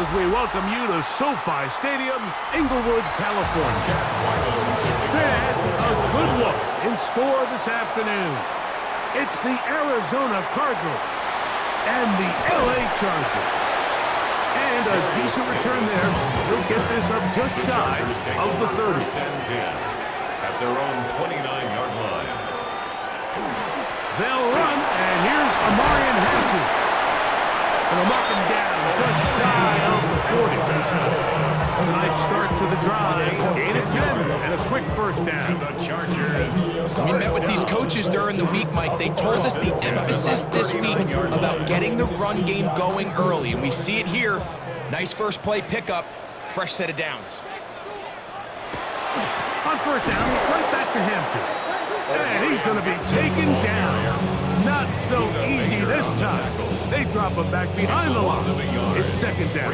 as we welcome you to SoFi Stadium, Inglewood, California. Straight a good look in store this afternoon. It's the Arizona Cardinals and the LA Chargers. And a decent return there. He'll get this up just shy of the 30. At their own 29-yard line. They'll run, and here's Amarian Hatchett. And they'll mark him down just shy of the 40. A nice start to the drive. Gain of 10 and a quick first down. The Chargers. We met with these coaches during the week, Mike. They told us the emphasis this week about getting the run game going early. And we see it here. Nice first play pickup. Fresh set of downs. On first down, right back to Hampton. And he's going to be taken down. Not so easy this time. They drop him back behind the line. It's second down.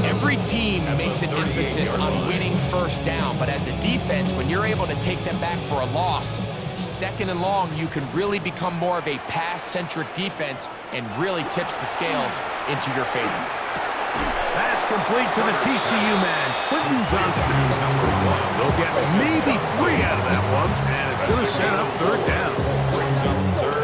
Every team makes an emphasis on winning first down, but as a defense, when you're able to take them back for a loss, second and long, you can really become more of a pass-centric defense and really tips the scales into your favor. That's complete to the TCU man, Quentin Johnston. They'll get maybe 3 out of that one, and it's going to set up third down.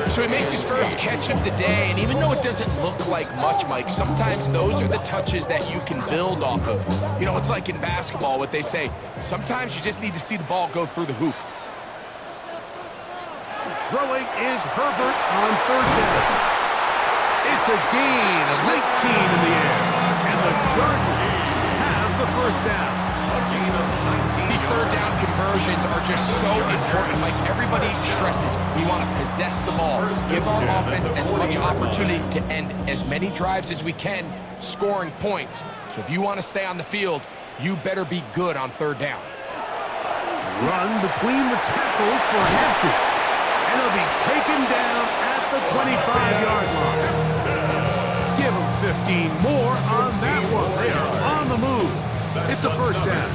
So he makes his first catch of the day, and even though it doesn't look like much, Mike, sometimes those are the touches that you can build off of. You know, it's like in basketball, what they say, sometimes you just need to see the ball go through the hoop. Throwing is Herbert on third down. It's a gain of 19 in the air, and the Chargers have the first down. These third down conversions are just so important. Like everybody stresses, we want to possess the ball, give our offense as much opportunity to end as many drives as we can, scoring points. So if you want to stay on the field, you better be good on third down. Run between the tackles for Hampton, and he'll be taken down at the 25-yard line. Give him 15 more on that one. They are on the move. It's a first down.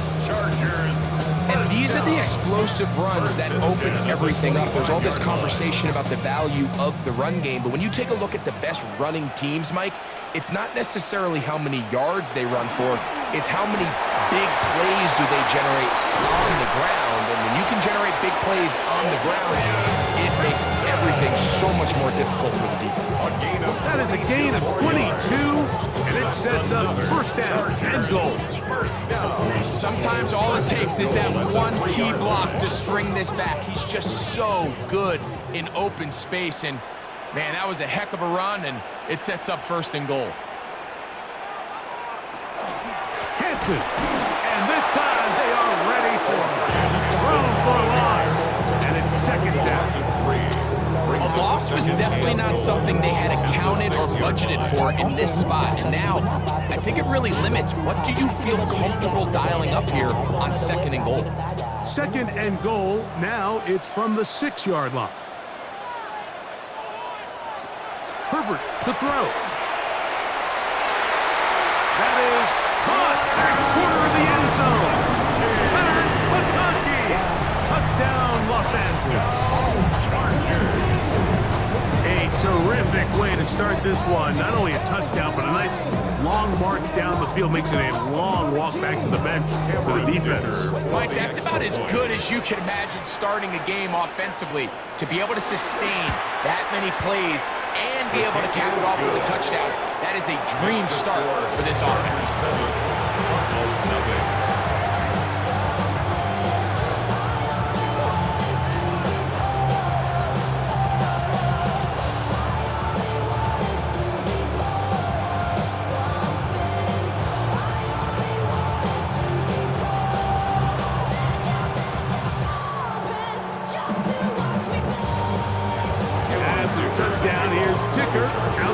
And these are the explosive runs that open everything up. There's all this conversation about the value of the run game, but when you take a look at the best running teams, Mike, it's not necessarily how many yards they run for, it's how many big plays do they generate on the ground. And when you can generate big plays on the ground, it makes everything so much more difficult for the defense. That is a gain of 22, and it sets up first down and goal. Sometimes all it takes is that one key block to spring this back. He's just so good in open space, and man, that was a heck of a run, and it sets up first and goal. Hampton, and this time they are ready for it. Thrown for a loss, and it's second down. A loss was definitely not something they had accounted or budgeted for in this spot. And now, I think it really limits what do you feel comfortable dialing up here on second and goal. Second and goal, now it's from the 6-yard line. Herbert to throw. That is caught at corner of the end zone. Leonard McConkey. Touchdown, Los Angeles. A terrific way to start this one. Not only a touchdown, but a nice long march down the field. Makes it a long walk back to the bench for the defense. Mike, that's about as good as you can imagine starting a game offensively. To be able to sustain that many plays and be able to cap it off with a touchdown, that is a dream start for this offense.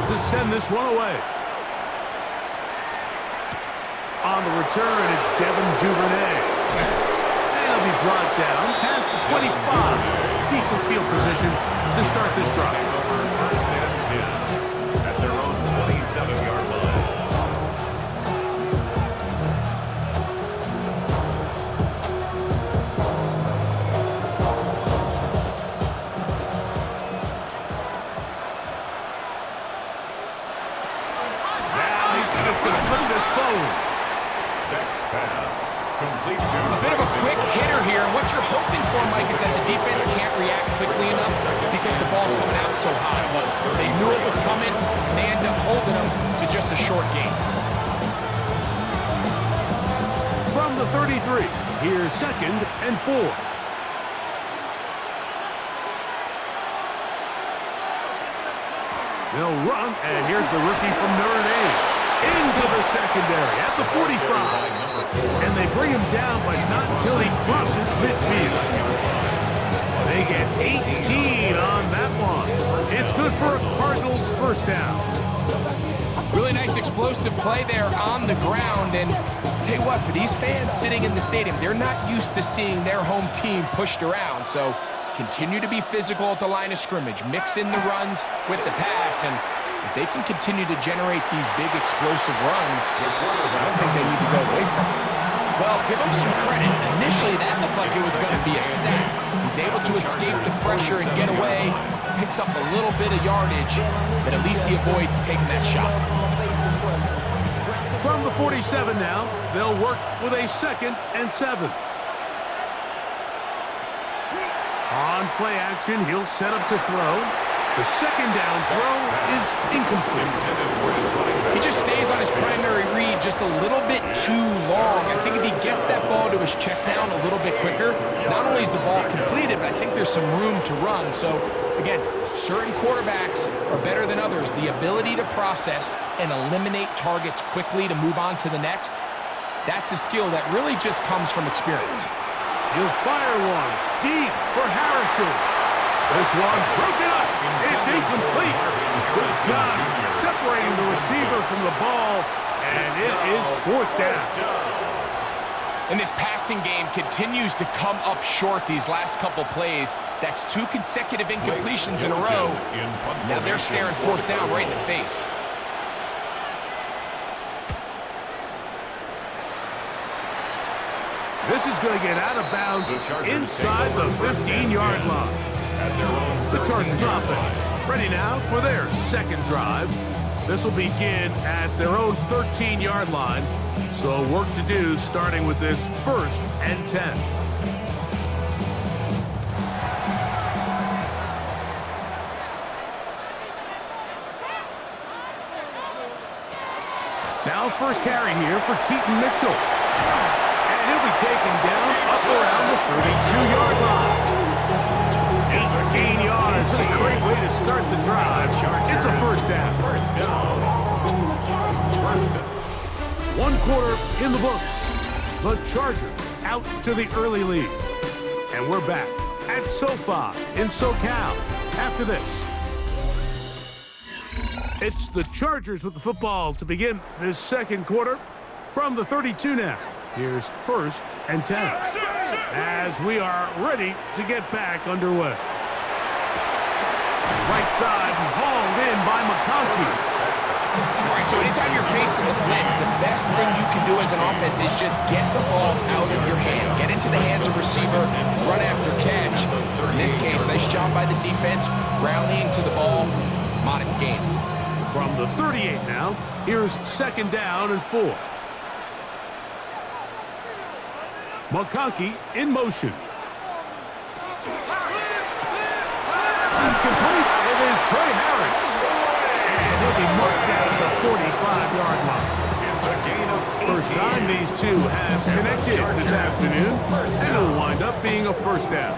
To send this one away. On the return, it's Devin Duvernay. And he'll be brought down past the 25. Decent field position to start this drive. First and 10 at their own 27-yard line. Just going to put this forward. Next pass. Complete to A bit of a quick hitter here. What you're hoping for, Mike, is that the defense can't react quickly enough because the ball's coming out so high. They knew it was coming, and they end up holding them to just a short gain. From the 33, here's 2nd and 4. They'll run, and here's the rookie from Notre Dame. Into the secondary at the 45. And they bring him down, but not until he crosses midfield. They get 18 on that one. It's good for a Cardinals first down. Really nice explosive play there on the ground. And tell you what, for these fans sitting in the stadium, they're not used to seeing their home team pushed around. So continue to be physical at the line of scrimmage. Mix in the runs with the pass. And if they can continue to generate these big explosive runs, I don't think they need to go away from it. Well, give him some credit. Initially, that looked like it was going to be a sack. He's able to escape the pressure and get away, picks up a little bit of yardage, but at least he avoids taking that shot. From the 47 now, they'll work with a 2nd and 7. On play action, he'll set up to throw. The 2nd down throw is incomplete. He just stays on his primary read just a little bit too long. I think if he gets that ball to his check down a little bit quicker, not only is the ball completed, but I think there's some room to run. So, again, certain quarterbacks are better than others. The ability to process and eliminate targets quickly to move on to the next, that's a skill that really just comes from experience. He'll fire one deep for Harrison. This one broken up. It's incomplete. Good job separating the receiver from the ball, and it is 4th down. And this passing game continues to come up short these last couple plays. That's 2 consecutive incompletions in a row. Now they're staring 4th down right in the face. This is going to get out of bounds inside the 15-yard line. The Chargers offense ready now for their 2nd drive. This will begin at their own 13-yard line. So work to do starting with this 1st and 10. Now first carry here for Keaton Mitchell. And he'll be taken down up around the 32-yard line. 18 yards, and a great way to start the drive. It's a 1st down. 1 quarter in the books. The Chargers out to the early lead. And we're back at SoFi in SoCal after this. It's the Chargers with the football to begin this 2nd quarter. From the 32 now, here's 1st and 10. As we are ready to get back underway. Right side and hauled in by McConkey. All right, so anytime you're facing the blitz, the best thing you can do as an offense is just get the ball out of your hand. Get into the hands of receiver, run after catch. In this case, nice job by the defense, rallying to the ball. Modest gain. From the 38 now, here's 2nd down and 4. McConkey in motion. It's complete. It is Trey Harris. And he'll be marked down at the 45-yard line. It's a gain of 18. First time these two have connected this afternoon, and it'll wind up being a 1st down.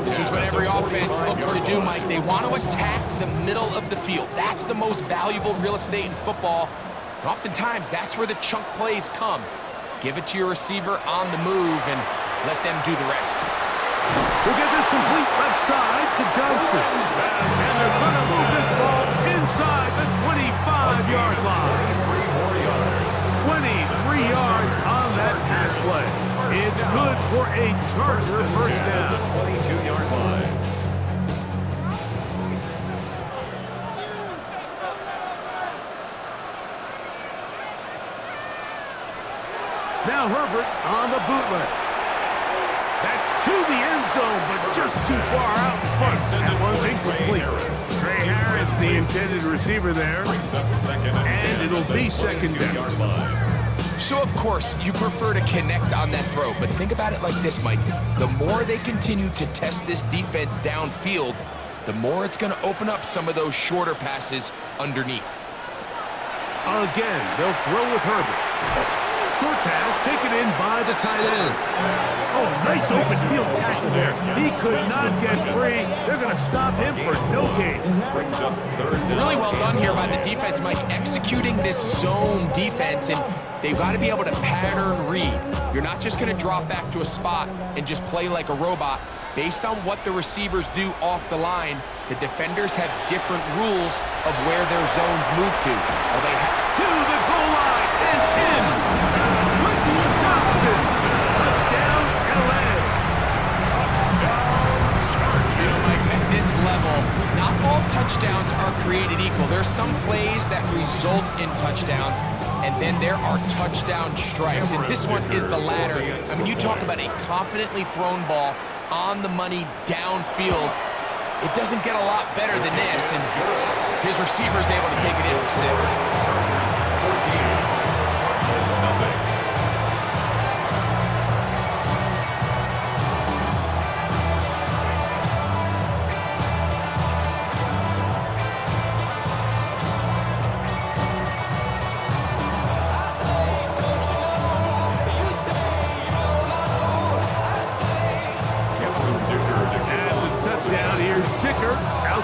This is what every offense looks to do, Mike. They want to attack the middle of the field. That's the most valuable real estate in football. And oftentimes, that's where the chunk plays come. Give it to your receiver on the move and let them do the rest. We'll get this complete left side to Johnston. And they're going to move this ball inside the 25-yard line. 23 yards on that pass play. It's good for a Charger 1st down. 22-yard line. Now Herbert on the bootleg. That's to the end zone, but just too far out in front. That one's incomplete. Trey Harris, the intended receiver there. And it'll be second down. So, of course, you prefer to connect on that throw, but think about it like this, Mike. The more they continue to test this defense downfield, the more it's going to open up some of those shorter passes underneath. Again, they'll throw with Herbert. Short pass taken in by the tight end. Oh, nice open field tackle there. He could not get free. They're going to stop him for no gain. Really well done here by the defense, Mike, executing this zone defense, and they've got to be able to pattern read. You're not just going to drop back to a spot and just play like a robot. Based on what the receivers do off the line, the defenders have different rules of where their zones move to. Well, they have to the goal line and in. Whitney Johnston. Touchdown, LA. You know, Mike, at this level, not all touchdowns are created equal. There's some plays that result in touchdowns, and then there are touchdown strikes, and this one is the latter. I mean, you talk about a confidently thrown ball on the money downfield. It doesn't get a lot better than this, and his receiver is able to take it in for 6.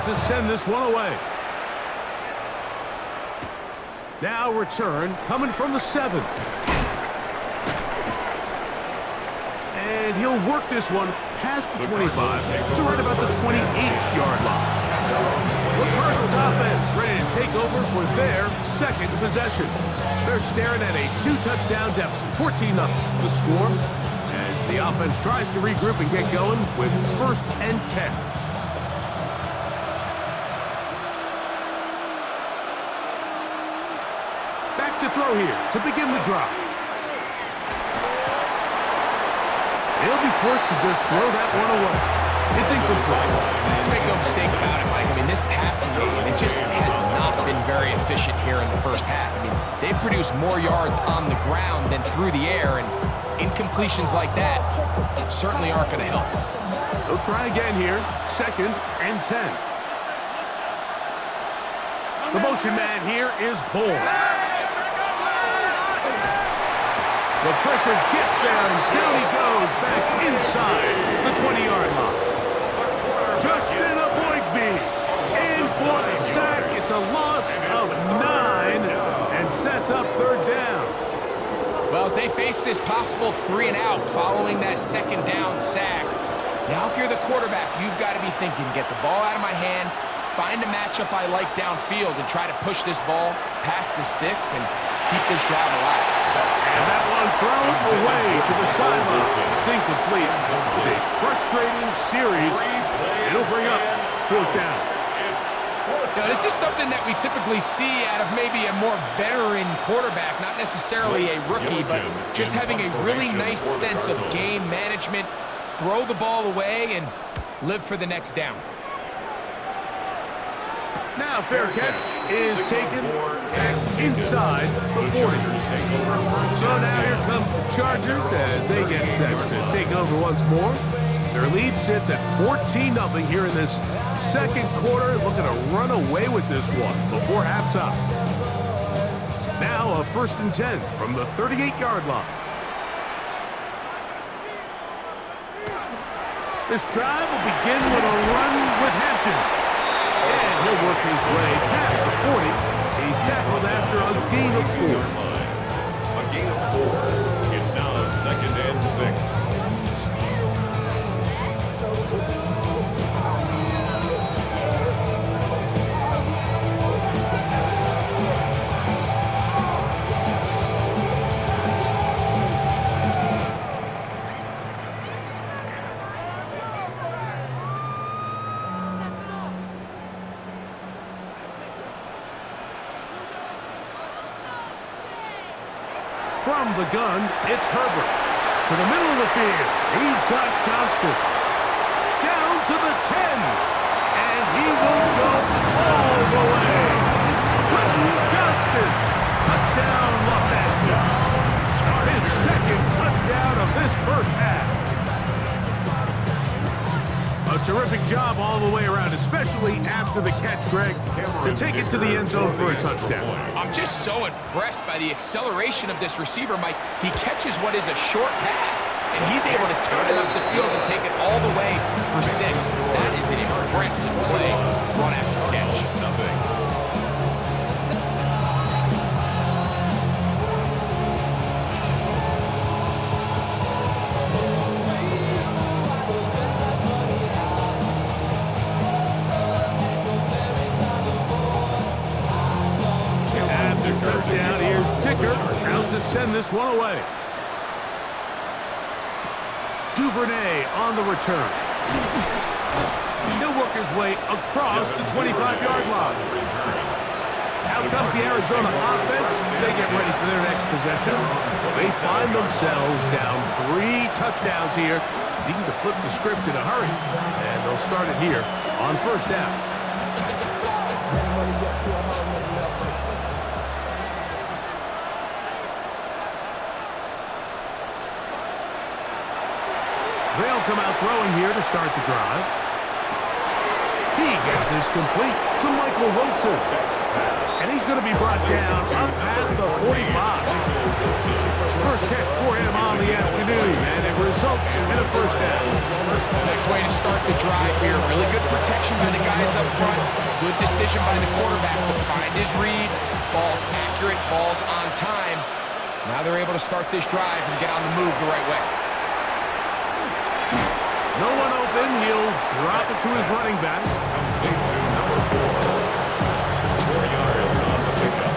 To send this one away. Now return coming from the 7. And he'll work this one past the 25 to right about the 28-yard line. The Cardinals offense ready to take over for their second possession. They're staring at a 2-touchdown deficit, 14-0. The score as the offense tries to regroup and get going with 1st and 10. To throw here to begin the drive. He'll be forced to just throw that one away. It's incomplete. Let's make no mistake about it, Mike. I mean, this passing game, it just has not been very efficient here in the first half. I mean, they've produced more yards on the ground than through the air, and incompletions like that certainly aren't going to help. They'll try again here. 2nd and 10. The motion man here is Bull. The pressure gets there, and down he goes back inside the 20-yard line. Justin Aboigbe in for the sack. It's a loss of 9 and sets up 3rd down. Well, as they face this possible 3-and-out following that 2nd down sack, now if you're the quarterback, you've got to be thinking, get the ball out of my hand, find a matchup I like downfield, and try to push this ball past the sticks and keep this drive alive. And that one thrown away to the sideline. It's incomplete. It's a frustrating series. It'll bring up 4th down. Now, this is something that we typically see out of maybe a more veteran quarterback, not necessarily a rookie, but just having a really nice sense of game management, throw the ball away, and live for the next down. Now fair catch is taken back inside the 40. So now here comes the Chargers as they get set to take over once more. Their lead sits at 14-0 here in this 2nd quarter, looking to run away with this one before halftime. Now a 1st and 10 from the 38-yard line. This drive will begin with a run with Hampton. And he'll work his way past the 40. He's tackled after a gain of 4. A gain of 4. It's now 2nd and 6. From the gun, it's Herbert. To the middle of the field. He's got Johnston. Down to the 10. And he will go all the way. Quentin Johnston. Touchdown, Los Angeles. His second touchdown of this first half. A terrific job all the way around, especially after the catch, Greg, to take it to the end zone for a touchdown. I'm just so impressed by the acceleration of this receiver, Mike. He catches what is a short pass, and he's able to turn it up the field and take it all the way for 6. That is an impressive play, run after catch. Touchdown, here's Ticker, out to send this one away. Duvernay on the return. He'll work his way across the 25-yard line. Out comes the Arizona offense. They get ready for their next possession. They find themselves down 3 touchdowns here, needing to flip the script in a hurry. And they'll start it here on first down. They'll come out throwing here to start the drive. He gets this complete to Michael Wilson. And he's going to be brought down up past the 45. First catch for him on the afternoon, and it results in a first down. Next way to start the drive here. Really good protection by the guys up front. Good decision by the quarterback to find his read. Ball's accurate, ball's on time. Now they're able to start this drive and get on the move the right way. No one open. He'll drop it to his running back. Complete to number 4. 4 yards on the pickup.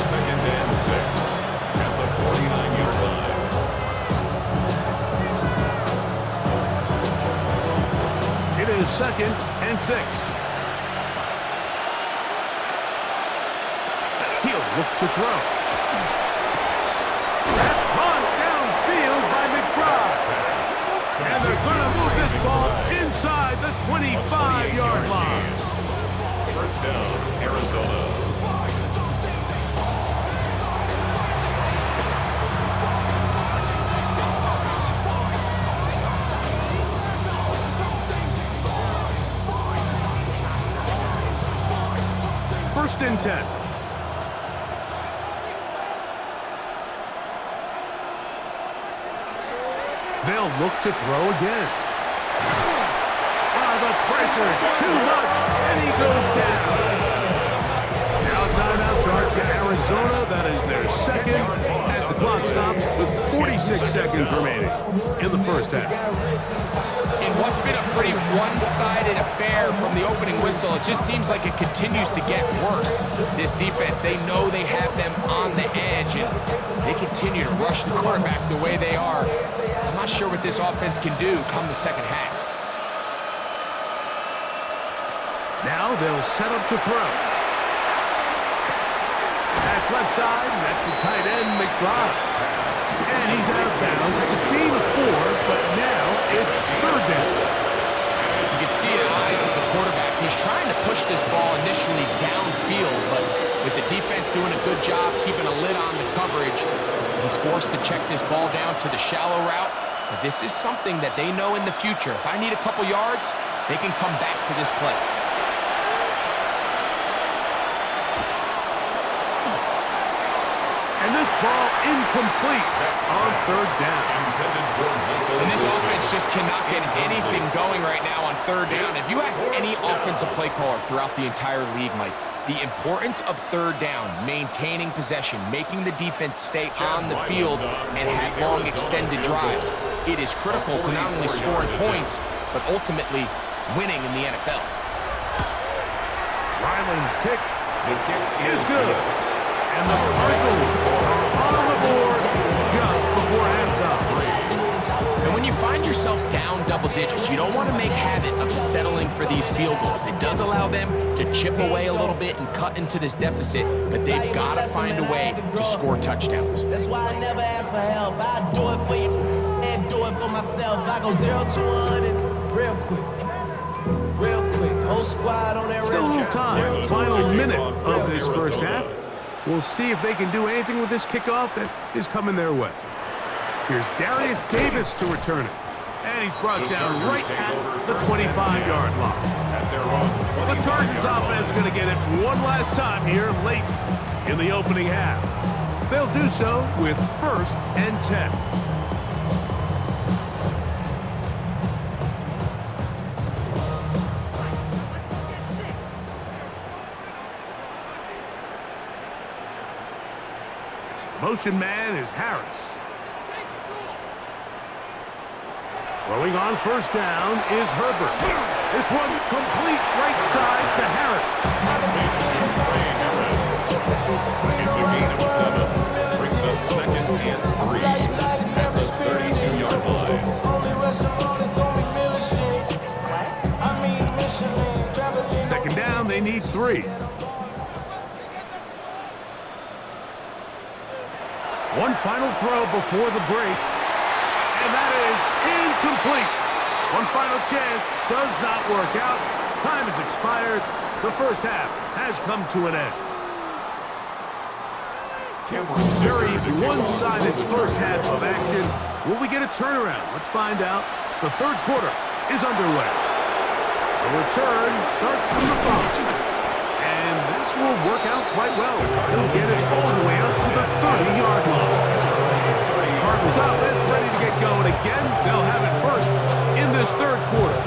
2nd and 6 at the 49-yard line. It is 2nd and 6. He'll look to throw. That's caught downfield by McBride. And they're going to move this ball inside the 25-yard line. First down, Arizona. First and 10. They'll look to throw again. The pressure's too much, and he goes down. Now timeout charge to Arizona. That is their second as the clock stops with 46 seconds remaining in the first half. In what's been a pretty one-sided affair from the opening whistle, it just seems like it continues to get worse. This defense, they know they have them on the edge, and they continue to rush the quarterback the way they are. I'm not sure what this offense can do come the second half. Now they'll set up to throw. That's left side, and that's the tight end, McBride. And he's out of bounds. It's a gain of 4, but now it's 3rd down. You can see in the eyes of the quarterback, he's trying to push this ball initially downfield, but with the defense doing a good job keeping a lid on the coverage, he's forced to check this ball down to the shallow route. But this is something that they know in the future. If I need a couple yards, they can come back to this play. And this ball incomplete on 3rd down. And this offense just cannot get anything going right now on 3rd down. If you ask any offensive play caller throughout the entire league, Mike, the importance of 3rd down, maintaining possession, making the defense stay on the field, and have long extended drives. It is critical to not only scoring points, but ultimately winning in the NFL. Ryland's kick is good. And the Cardinals are on the board just before halftime. And when you find yourself down double digits, you don't want to make habit of settling for these field goals. It does allow them to chip away a little bit and cut into this deficit, but they've got to find a way to score touchdowns. That's why I never ask for help. I do it for you. do it for myself. I go 0 to 100 real quick. Real quick. Whole squad on that Still a real little time. Final minute of this first half. We'll see if they can do anything with this kickoff that is coming their way. Here's Darius Davis to return it. And he's brought down right at the 25-yard line. The Chargers offense going to get it one last time here late in the opening half. They'll do so with 1st and 10. Motion man is Harris. Throwing on 1st down is Herbert. This one complete right side to Harris. It's a gain of 7. Brings up 2nd and 3 at the 32-yard line. 2nd down, they need 3. One final throw before the break. And that is incomplete. One final chance does not work out. Time has expired. The first half has come to an end. Very one-sided first half of action. Will we get a turnaround? Let's find out. The 3rd quarter is underway. The return starts from the 5. And this will work out quite well. They'll get it all the way out to the 30-yard line. Cardinals offense ready to get going again. They'll have it first in this 3rd quarter.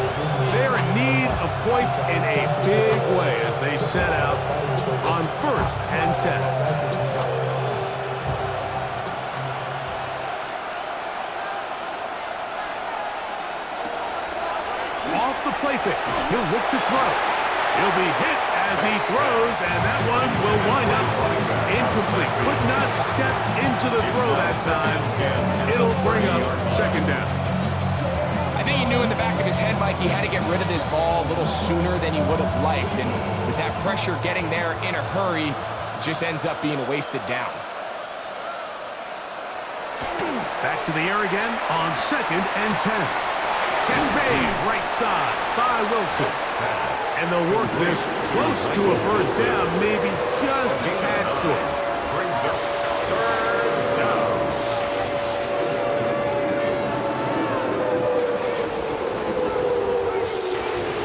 They're in need of points in a big way as they set out on 1st and 10. Off the play fake. He'll look to throw. He'll be hit as he throws, and that one will wind up incomplete. Could not step into the throw that time. It'll bring up 2nd down. I think he knew in the back of his head, Mike, he had to get rid of this ball a little sooner than he would have liked. And with that pressure getting there in a hurry, it just ends up being a wasted down. Back to the air again on 2nd and 10. Catch made right side by Wilson. And they'll work this close to a 1st down, maybe just a tad short. Brings up 3rd down.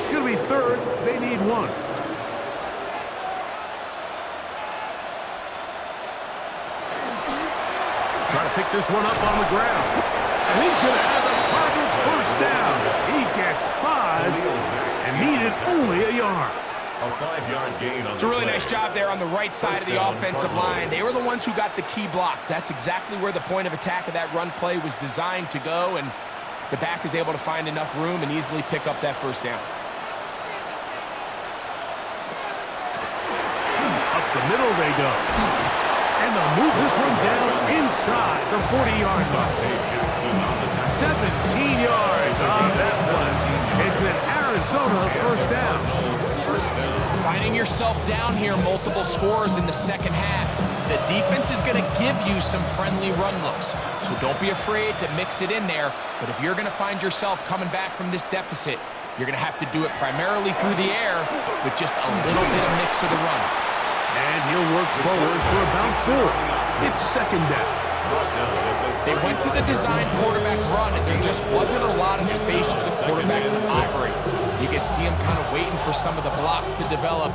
It's going to be 3rd. They need 1. Try to pick this one up on the ground. And he's going to have the Cardinals 1st down. He gets 5 and needed only a yard. A 5-yard gain on It's a really nice job there on the right side of the offensive line. They were the ones who got the key blocks. That's exactly where the point of attack of that run play was designed to go, and the back is able to find enough room and easily pick up that 1st down. Up the middle they go. And they'll move this one down inside the 40-yard line. 17 yards on that one. It's an Arizona 1st down. Finding yourself down here multiple scores in the 2nd half. The defense is going to give you some friendly run looks, so don't be afraid to mix it in there. But if you're going to find yourself coming back from this deficit, you're going to have to do it primarily through the air with just a little bit of mix of the run. And he'll work forward for about 4. It's 2nd down. They went to the design quarterback run, and there just wasn't a lot of space for the quarterback to operate. You could see him kind of waiting for some of the blocks to develop.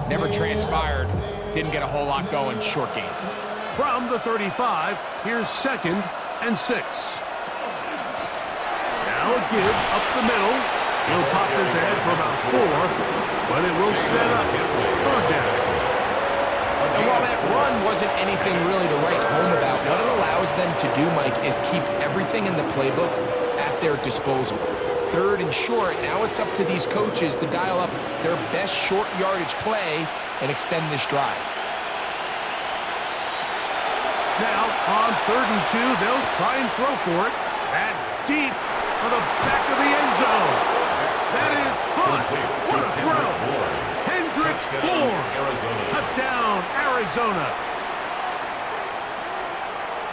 Never transpired. Didn't get a whole lot going. Short game. From the 35, here's 2nd and 6. Now a give up the middle. He'll pop this ahead for about 4, but it will set up 3rd down. And while that run wasn't anything really to write home about, what it allows them to do, Mike, is keep everything in the playbook at their disposal. 3rd and short, now it's up to these coaches to dial up their best short yardage play and extend this drive. Now, on 3rd and 2, they'll try and throw for it. That's deep for the back of the end zone. That is caught. What a throw. Hendrick Bourne. Touchdown, Arizona.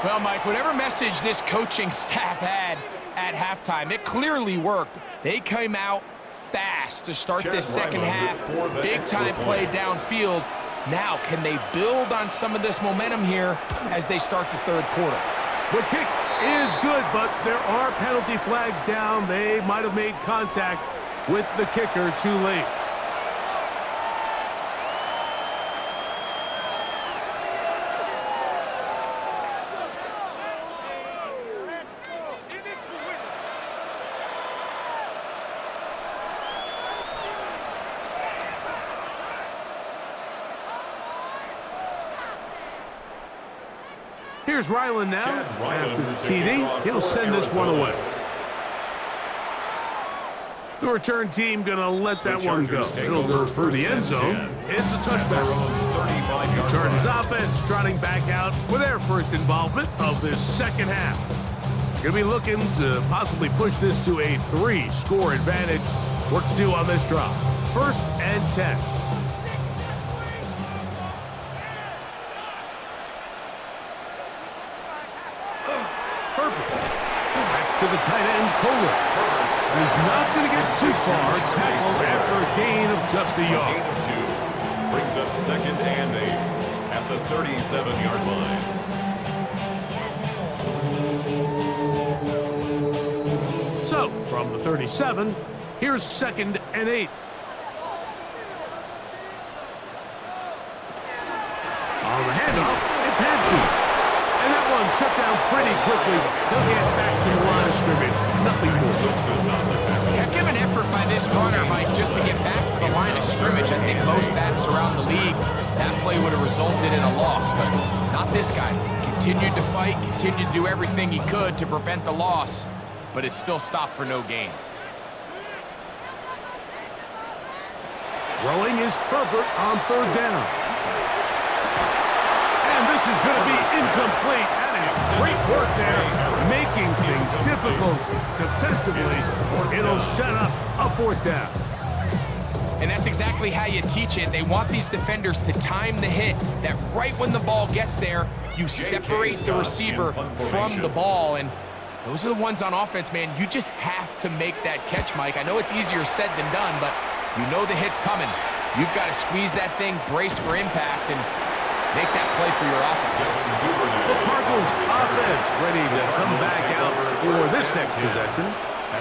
Well, Mike, whatever message this coaching staff had at halftime, it clearly worked. They came out fast to start this second half. Big-time play downfield. Now, can they build on some of this momentum here as they start the third quarter? The kick is good, but there are penalty flags down. They might have made contact with the kicker too late. Here's Ryland now. After the TD, he'll send this one away. The return team going to let that one go. It'll go through the end zone. It's a touchback. Cardinals offense trotting back out with their first involvement of this second half. Going to be looking to possibly push this to a 3-score advantage. Work to do on this drive. 1st and 10. To the tight end, Kohler. He's not going to get too far. Tackled after a gain of just a yard. Brings up 2nd and 8 at the 37-yard line. So, from the 37, here's 2nd and 8. On the handoff, it's Hadley. And that one shut down pretty quickly. He'll get back to the line of scrimmage. Nothing more. Heck of an effort by this runner, Mike, just to get back to the line of scrimmage. I think most backs around the league, that play would have resulted in a loss, but not this guy. Continued to fight, continued to do everything he could to prevent the loss, but it still stopped for no gain. Throwing is Herbert on 3rd down. This is going to be incomplete. That is great work there, making things difficult defensively. It'll set up a 4th down. And that's exactly how you teach it. They want these defenders to time the hit, that right when the ball gets there, you separate the receiver from the ball. And those are the ones on offense, man. You just have to make that catch, Mike. I know it's easier said than done, but you know the hit's coming. You've got to squeeze that thing, brace for impact, and make that play for your offense. The Cardinals offense ready to come back out for this next possession.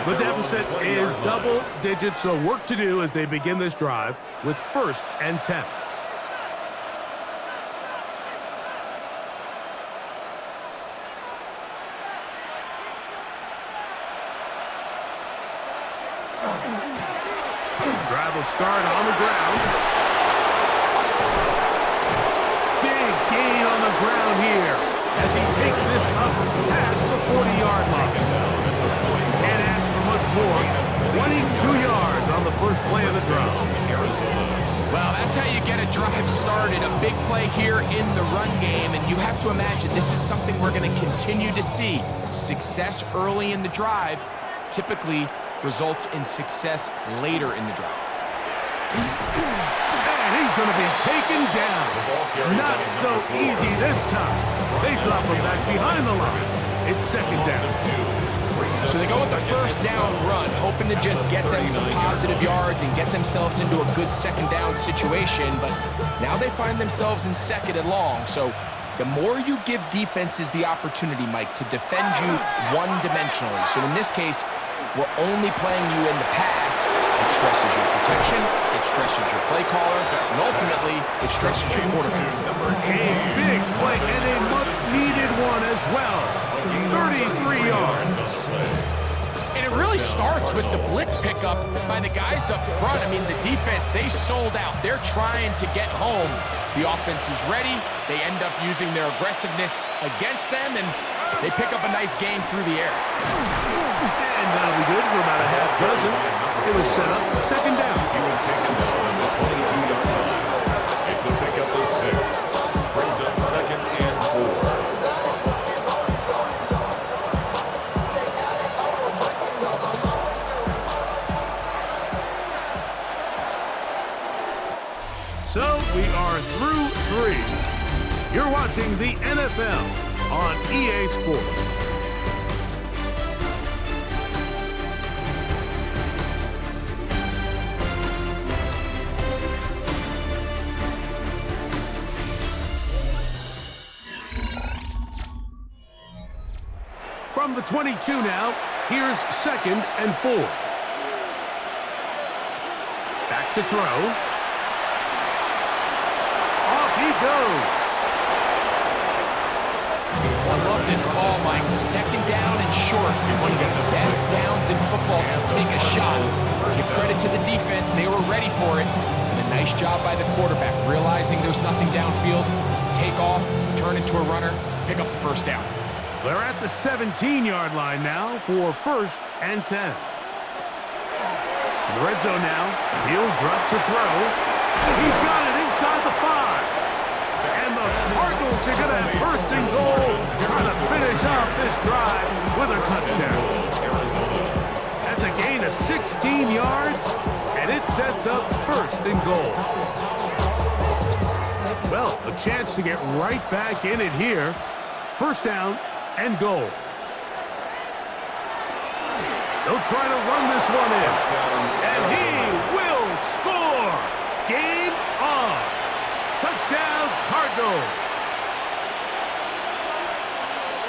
The deficit is double digits, so work to do as they begin this drive with 1st and 10. Drive will start on the ground. Gain on the ground here as he takes this up past the 40-yard line. Can't ask for much more. 22 yards on the first play of the drive. Well, that's how you get a drive started. A big play here in the run game, and you have to imagine this is something we're going to continue to see. Success early in the drive typically results in success later in the drive. He's going to be taken down. Not so easy this time. They drop him back behind the line. It's 2nd down. So they go with the 1st down run, hoping to just get them some positive yards and get themselves into a good 2nd down situation. But now they find themselves in 2nd and long. So the more you give defenses the opportunity, Mike, to defend you one-dimensionally. So in this case, we're only playing you in the pass. It stresses your protection, it stresses your play caller, and ultimately, it stresses your quarterback. A big play and a much-needed one as well. 33 yards. And it really starts with the blitz pickup by the guys up front. I mean, the defense, they sold out. They're trying to get home. The offense is ready. They end up using their aggressiveness against them, and they pick up a nice gain through the air. And that'll be good for about a half dozen. It was set up 2nd down. He was taken down at the 22-yard line. It's a pickup of 6. Brings up 2nd and 4. So we are through 3. You're watching the NFL on EA Sports. From the 22 now, here's 2nd and 4. Back to throw. Off he goes. I love this call, Mike. 2nd down and short. One of the best downs in football to take a shot. Give credit to the defense. They were ready for it. And a nice job by the quarterback, realizing there's nothing downfield. Take off, turn into a runner, pick up the 1st down. They're at the 17-yard line now for 1st and 10. In the red zone now. He'll drop to throw. He's got it inside the 5. And the Cardinals are going to have 1st and goal, trying to finish off this drive with a touchdown. That's a gain of 16 yards, and it sets up 1st and goal. Well, a chance to get right back in it here. 1st down and goal. They'll try to run this one in. And he will score. Game on. Touchdown, Cardinals.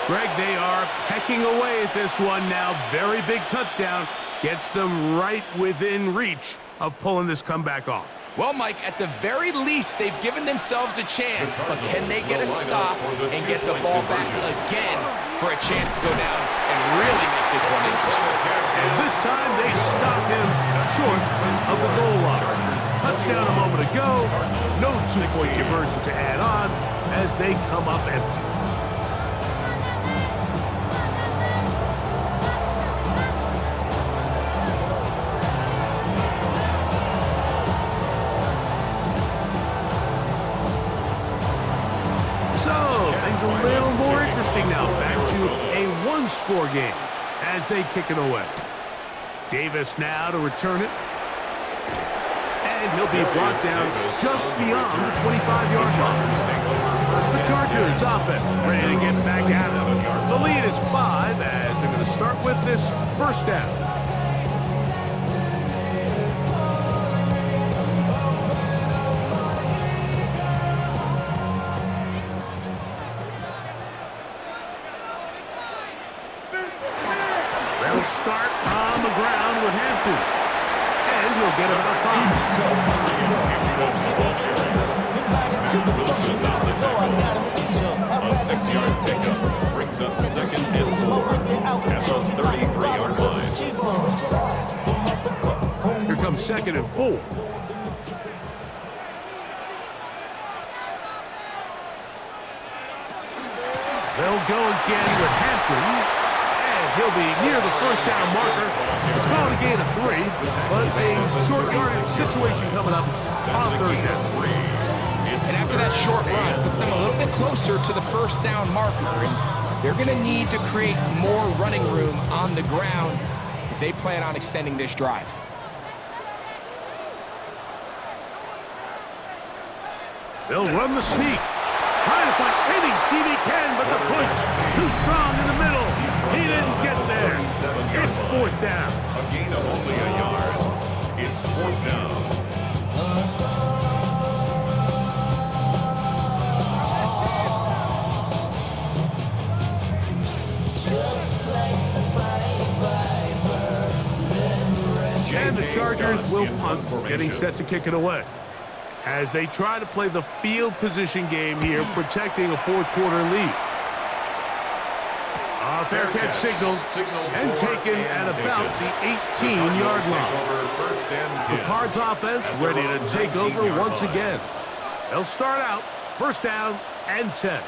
Greg, they are pecking away at this one now. Very big touchdown. Gets them right within reach of pulling this comeback off. Well, Mike, at the very least, they've given themselves a chance, but can they get a stop and get the ball back again for a chance to go down and really make this one interesting? And this time they stop him short of the goal line. Touchdown a moment ago. No two-point conversion to add on as they come up empty. A little more interesting now. Back to a one-score game as they kick it away. Davis now to return it. And he'll be brought down just beyond the 25-yard line. The Chargers offense ready to get back at it. The lead is 5 as they're going to start with this 1st down. Start on the ground with Hampton. And he'll get about 5. A 6-yard pickup brings up 2nd and 4 at the 33-yard line. Here comes 2nd and 4. They'll go again with Hampton. He'll be near the 1st down marker. It's called a gain of 3, but a short yardage situation coming up on 3rd down. And after that short run, puts them a little bit closer to the 1st down marker. And they're going to need to create more running room on the ground if they plan on extending this drive. They'll run the sneak. Trying to find any seam he can, but the push too strong in the middle. He didn't get there. It's 4th down. A gain of only a yard. It's 4th down. And the Chargers will punt, getting set to kick it away. As they try to play the field position game here, protecting a 4th quarter lead. A fair catch signal and taken at about the 18-yard line. The Cards offense ready to take over once again. They'll start out 1st down and 10.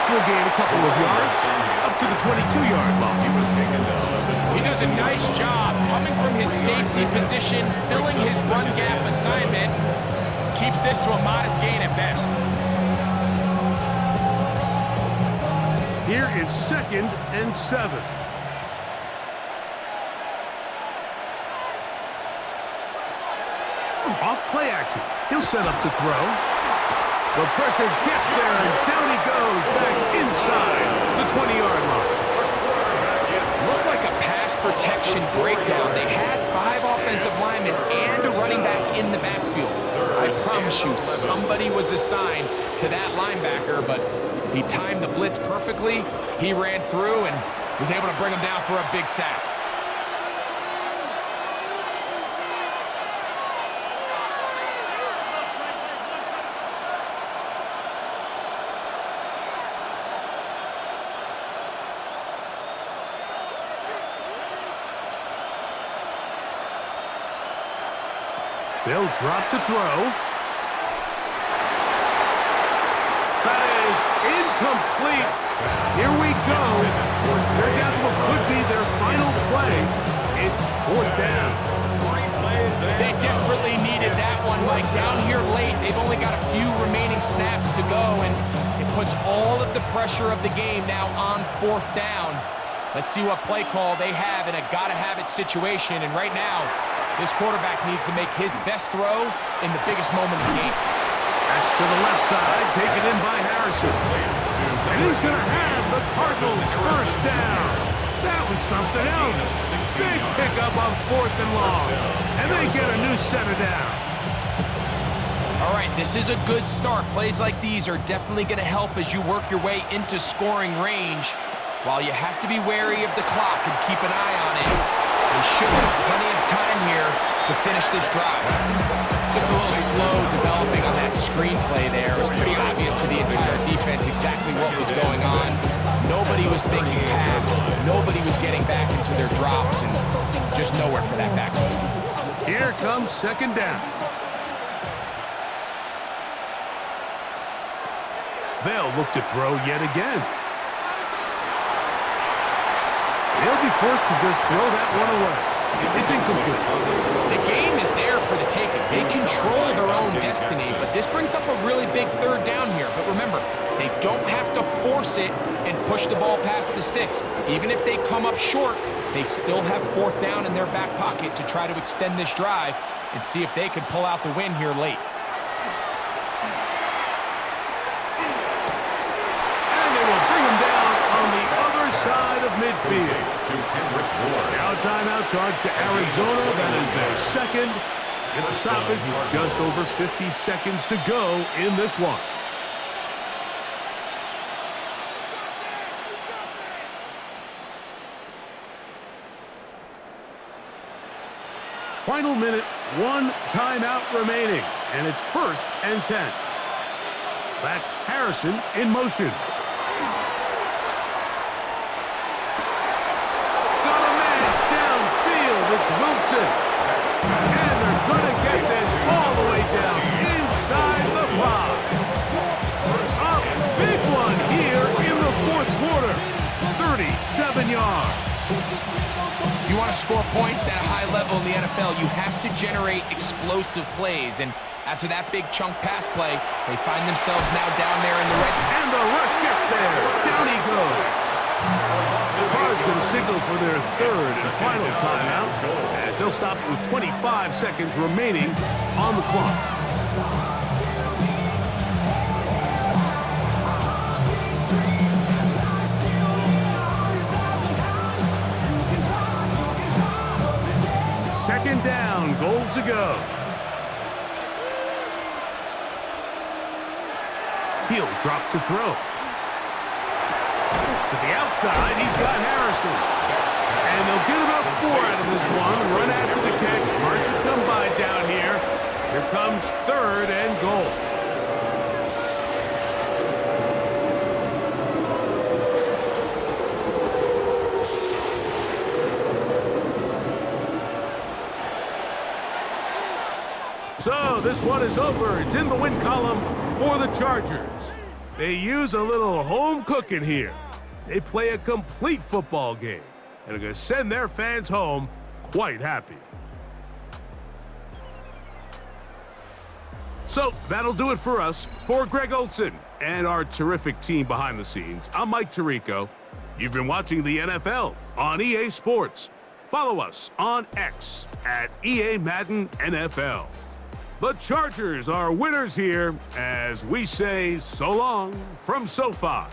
Will gain a couple of yards up to the 22-yard line. He does a nice job coming from his safety position, filling his run gap assignment. Keeps this to a modest gain at best. Here is 2nd and 7. Off play action. He'll set up to throw. The pressure gets there, and down he goes back inside the 20-yard line. Looked like a pass protection breakdown. They had 5 offensive linemen and a running back in the backfield. I promise you, somebody was assigned to that linebacker, but he timed the blitz perfectly. He ran through and was able to bring him down for a big sack. They'll drop to throw. That is incomplete. Here we go. They're down to what could be their final play. It's 4th down. They desperately needed that one, Mike. Down here late, they've only got a few remaining snaps to go, and it puts all of the pressure of the game now on 4th down. Let's see what play call they have in a gotta-have-it situation, and right now, this quarterback needs to make his best throw in the biggest moment of the game. That's to the left side, taken in by Harrison. And he's going to have the Cardinals 1st down. That was something else. Big pickup on 4th and long. And they get a new set of downs. All right, this is a good start. Plays like these are definitely going to help as you work your way into scoring range. While you have to be wary of the clock and keep an eye on it, they should have plenty of time here to finish this drive. Just a little slow developing on that screenplay there. It was pretty obvious to the entire defense exactly what was going on. Nobody was thinking pass. Nobody was getting back into their drops, and just nowhere for that back. Here comes 2nd down. They'll look to throw yet again. They'll be forced to just throw that one away. It's incomplete. The game is there for the taking. They control their own destiny, but this brings up a really big 3rd down here. But remember, they don't have to force it and push the ball past the sticks. Even if they come up short, they still have 4th down in their back pocket to try to extend this drive and see if they can pull out the win here late. Side of midfield. Now a timeout charge to Arizona. That is their 2nd. Get the stoppage with just over 50 seconds to go in this one. Final minute, 1 timeout remaining, and it's 1st and 10. That's Harrison in motion. It's Wilson. And they're going to get this all the way down inside the 5. A big one here in the 4th quarter. 37 yards. If you want to score points at a high level in the NFL, you have to generate explosive plays. And after that big chunk pass play, they find themselves now down there in the red. And the rush gets there. Down he goes. The Cards going to signal for their 3rd and final timeout as they'll stop it with 25 seconds remaining on the clock. Second down, goal to go. He'll drop to throw. To the outside, he's got Harrison. And they'll get about 4 out of this one. Run after the catch. Hard to come by down here. Here comes 3rd and goal. So this one is over. It's in the win column for the Chargers. They use a little home cooking here. They play a complete football game and are going to send their fans home quite happy. So that'll do it for us. For Greg Olson, and our terrific team behind the scenes, I'm Mike Tirico. You've been watching the NFL on EA Sports. Follow us on X at EA Madden NFL. The Chargers are winners here as we say so long from SoFi.